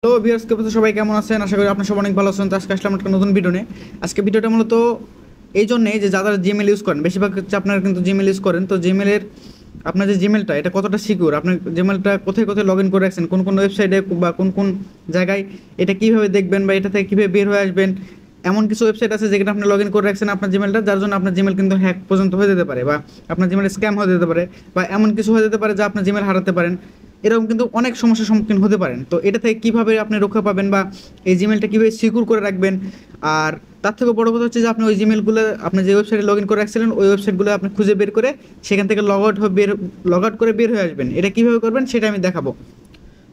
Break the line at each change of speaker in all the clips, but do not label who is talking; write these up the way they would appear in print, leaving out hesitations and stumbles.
Hello viewers, সবাই কেমন আছেন? আশা করি আপনারা সবাই অনেক ভালো আছেন। তো আজকে আসলাম একটা নতুন ভিডিও নিয়ে। আজকে ভিডিওটা মূলত এই জন্যই যে যারা জিমেল ইউজ করেন, বেশিরভাগ হচ্ছে আপনারা কিন্তু জিমেল ইউজ করেন। তো জিমেলের আপনার যে জিমেলটা এটা কতটা সিকিউর, আপনার জিমেলটা কোথায় কোথায় লগ ইন করে রাখছেন, কোন কোন ওয়েবসাইটে বা কোন কোন জায়গায় এটা কীভাবে দেখবেন বা এটা থেকে কীভাবে বের হয়ে আসবেন। এমন কিছু ওয়েবসাইট আছে যেখানে আপনি লগ ইন করে রাখছেন আপনার জিমেলটা, যার জন্য আপনার জিমেল কিন্তু হ্যাক পর্যন্ত হয়ে যেতে পারে, বা আপনার জিমেল স্ক্যাম হয়ে যেতে পারে, বা এমন কিছু হয়ে যেতে পারে যা আপনার জিমেল হারাতে পারেন। এরকম কিন্তু অনেক সমস্যার সম্মুখীন হতে পারেন। তো এটা থেকে কীভাবে আপনি রক্ষা পাবেন বা এই জিমেলটা কীভাবে সিকিউর করে রাখবেন, আর তার থেকে বড় কথা হচ্ছে যে আপনি ওই জিমেলগুলো আপনি যে ওয়েবসাইটে লগ ইন করে রাখছিলেন ওই ওয়েবসাইটগুলো আপনি খুঁজে বের করে সেখান থেকে লগ আউট করে বের হয়ে আসবেন। এটা কীভাবে করবেন সেটা আমি দেখাবো।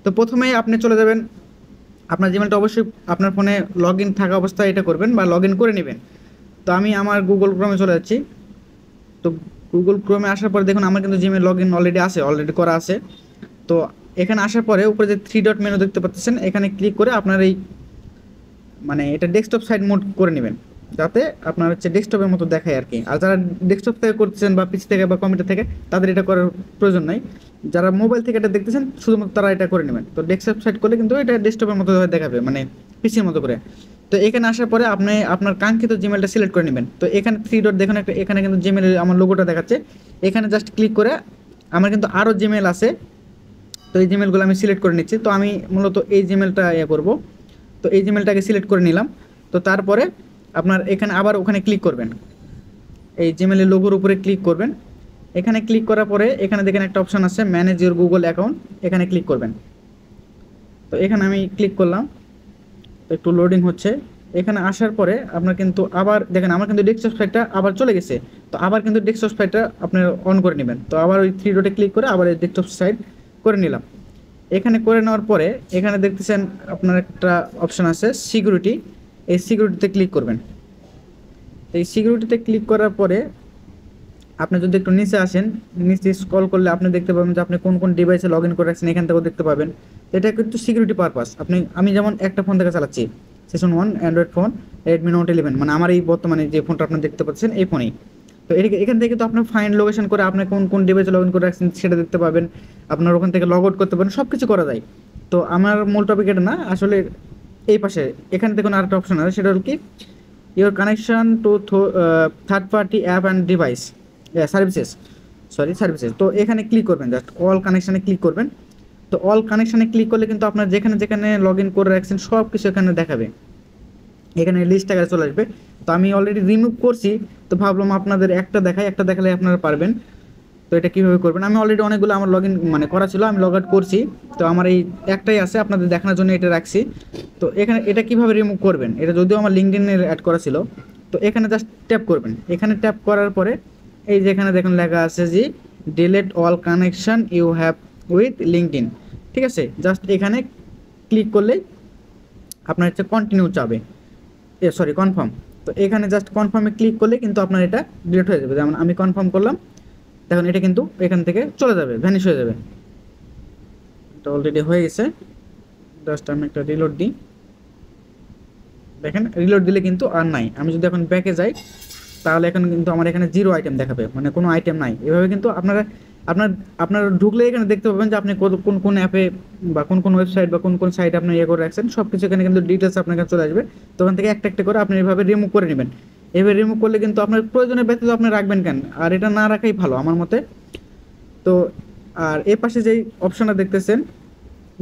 তো প্রথমেই আপনি চলে যাবেন, আপনার জিমেলটা অবশ্যই আপনার ফোনে লগ ইন থাকা অবস্থায় এটা করবেন বা লগ ইন করে নেবেন। তো আমি আমার গুগল ক্রোমে চলে যাচ্ছি। তো গুগল ক্রোমে আসার পরে দেখুন আমার কিন্তু জিমেল লগ ইন অলরেডি করা আছে। তো এখানে আসার পরে উপরে যে 3 ডট মেনু দেখতে পাচ্ছেন, এখানে ক্লিক করে আপনার এই মানে এটা ডেস্কটপ সাইড মোড করে নেবেন, যাতে আপনার হচ্ছে ডেস্কটপের মতো দেখায় আর কি। আর যারা ডেস্কটপ থেকে করতেছেন বা পিসি থেকে বা কম্পিউটার থেকে, তাদের এটা করার প্রয়োজন নাই। যারা মোবাইল থেকে এটা দেখতেছেন শুধুমাত্র তারা এটা করে নেবেন। তো ডেস্কটপ সাইড করলে কিন্তু এটা ডেস্কটপের মতো দেখাবে, মানে পিসির মতো করে। তো এখানে আসার পরে আপনি আপনার কাঙ্ক্ষিত জিমেলটা সিলেক্ট করে নেবেন। তো এখানে 3 ডট দেখুন, একটা এখানে কিন্তু জিমেলের আমার লোগোটা দেখাচ্ছে। এখানে জাস্ট ক্লিক করে আমার কিন্তু আরও জিমেল আছে, তো এই জিমেলগুলো আমি সিলেক্ট করে নিচ্ছি। তো আমি মূলত এই জিমেলটা করব। তো এই জিমেলটাকে সিলেক্ট করে নিলাম। তো তারপরে আপনার এখানে আবার ওখানে ক্লিক করবেন, এই জিমেলের লোগোর উপরে ক্লিক করবেন। এখানে ক্লিক করার পরে এখানে দেখেন একটা অপশান আছে ম্যানেজ ইউর গুগল অ্যাকাউন্ট, এখানে ক্লিক করবেন। তো এখানে আমি ক্লিক করলাম, তো একটু লোডিং হচ্ছে। এখানে আসার পরে আপনার কিন্তু আবার দেখেন আমার কিন্তু ডেস্কটপ সাইটটা আবার চলে গেছে। তো আবার কিন্তু ডেস্কটপ সাইটটা আপনার অন করে নেবেন। তো আবার ওই 3 ডটে ক্লিক করে আবার এই ডেস্কটপ সাইট করে নিলাম। এখানে করে নেওয়ার পরে এখানে দেখতেছেন আপনার একটা অপশান আছে সিকিউরিটি, এই সিকিউরিটিতে ক্লিক করবেন। এই সিকিউরিটিতে ক্লিক করার পরে আপনি যদি একটু নিচে আসেন, নিচে স্ক্রল করলে আপনি দেখতে পাবেন যে আপনি কোন কোন ডিভাইসে লগ ইন করে রাখছেন, এখান থেকেও দেখতে পাবেন। এটা কিন্তু সিকিউরিটি পারপাস। আমি যেমন একটা ফোন থেকে চালাচ্ছি, session 1 Android phone, Redmi note 11, মানে আমার এই বর্তমানে যে ফোনটা আপনি দেখতে পাচ্ছেন এই ফোনেই। তো এখান থেকে তো আপনার ফাইন্ড লোকেশন করে আপনি কোন কোন ডিভাইসে লগ ইন করে রাখছেন সেটা দেখতে পাবেন। আপনার ওখান থেকে লগ আউট করতে পারেন, সব কিছু করা যায়। তো আমার মূল টপিক এটা না আসলে। এই পাশে এখানে দেখুন আরেকটা অপশন আছে, সেটা হল কি your connection to third party app and device services. তো এখানে ক্লিক করবেন, জাস্ট অল কানেকশানে ক্লিক করবেন। তো অল কানেকশানে ক্লিক করলে কিন্তু আপনার যেখানে যেখানে লগ ইন করে রাখছেন সব কিছু এখানে দেখাবে, এখানে লিস্ট আকারে চলে আসবে। তো আমি অলরেডি রিমুভ করছি, তো ভাবলাম আপনাদের একটা দেখালে আপনারা পারবেন। তো এটা কীভাবে করবেন, আমি অলরেডি অনেকগুলো আমার লগ ইন মানে করা ছিল, আমি লগ আউট করছি। তো আমার এই একটাই আছে, আপনাদের দেখানোর জন্য এটা রাখছি। তো এখানে এটা কীভাবে রিমুভ করবেন, এটা যদিও আমার লিঙ্কডইনের অ্যাড করা ছিল। তো এখানে জাস্ট ট্যাপ করবেন। এখানে ট্যাপ করার পরে এই যে এখানে দেখুন লেখা আছে যে delete all connection you have with LinkedIn. ঠিক আছে, জাস্ট এখানে ক্লিক করলে আপনার হচ্ছে কন্টিনিউ চাবে, কনফার্ম। তো এখানে জাস্ট কনফার্মে ক্লিক করলে কিন্তু আপনার এটা ডিলিট হয়ে যাবে। যেমন আমি কনফার্ম করলাম, দেখুন এটা কিন্তু এখান থেকে চলে যাবে, ভ্যানিশ হয়ে যাবে। এটা অলরেডি হয়ে গেছে। জাস্ট আমি একটা রিলোড দিই, দেখেন রিলোড দিলে কিন্তু আর নাই। আমি যদি এখন ব্যাকে যাই তাহলে এখন কিন্তু আমার এখানে 0 আইটেম দেখাবে, মানে কোনো আইটেম নাই। এভাবে কিন্তু আপনারা ঢুকলে এখানে দেখতে পাবেন যে আপনি কোন কোন অ্যাপে বা কোন কোন ওয়েবসাইট বা কোন কোন সাইট আপনি করে রাখছেন, সব কিছু এখানে কিন্তু ডিটেলস আপনার কাছে চলে আসবে। তো ওখান থেকে একটা একটা করে আপনি এভাবে রিমুভ করে নেবেন। এভাবে রিমুভ করলে কিন্তু আপনার প্রয়োজনের ব্যতীত আপনি রাখবেন কেন, আর এটা না রাখাই ভালো আমার মতে। তো আর এর পাশে যেই অপশনটা দেখতেছেন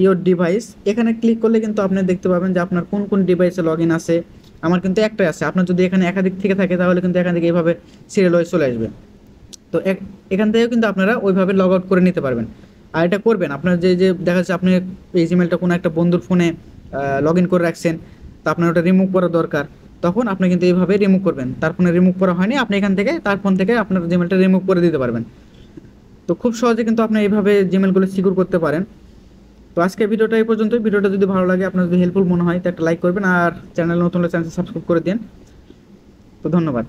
ইওর ডিভাইস, এখানে ক্লিক করলে কিন্তু আপনি দেখতে পাবেন যে আপনার কোন কোন ডিভাইসে লগ ইন আছে। আমার কিন্তু একটাই আছে, আপনার যদি এখানে একাধিক থেকে থাকে তাহলে কিন্তু এখান থেকে এইভাবে সিরিয়াল ওয়াইজ চলে আসবে। তো এখান থেকেও কিন্তু আপনারা ওইভাবে লগ আউট করে নিতে পারবেন। আর এটা করবেন আপনার যে যে দেখা যাচ্ছে আপনি এই জিমেলটা কোনো একটা বন্ধুর ফোনে লগ ইন করে রাখছেন, তো আপনার ওটা রিমুভ করা দরকার, তখন আপনি কিন্তু এইভাবে রিমুভ করবেন। তার ফোনে রিমুভ করা হয়নি, আপনি এখান থেকে তার ফোন থেকে আপনার জিমেলটা রিমুভ করে দিতে পারবেন। তো খুব সহজে কিন্তু আপনি এইভাবে জিমেলগুলো সিকিউর করতে পারেন। তো আজকের ভিডিওটা এই পর্যন্তই। ভিডিওটা যদি ভালো লাগে, আপনার যদি হেল্পফুল মনে হয় তো একটা লাইক করবেন, আর চ্যানেল নতুন হলে চ্যানেল সাবস্ক্রাইব করে দিন। তো ধন্যবাদ।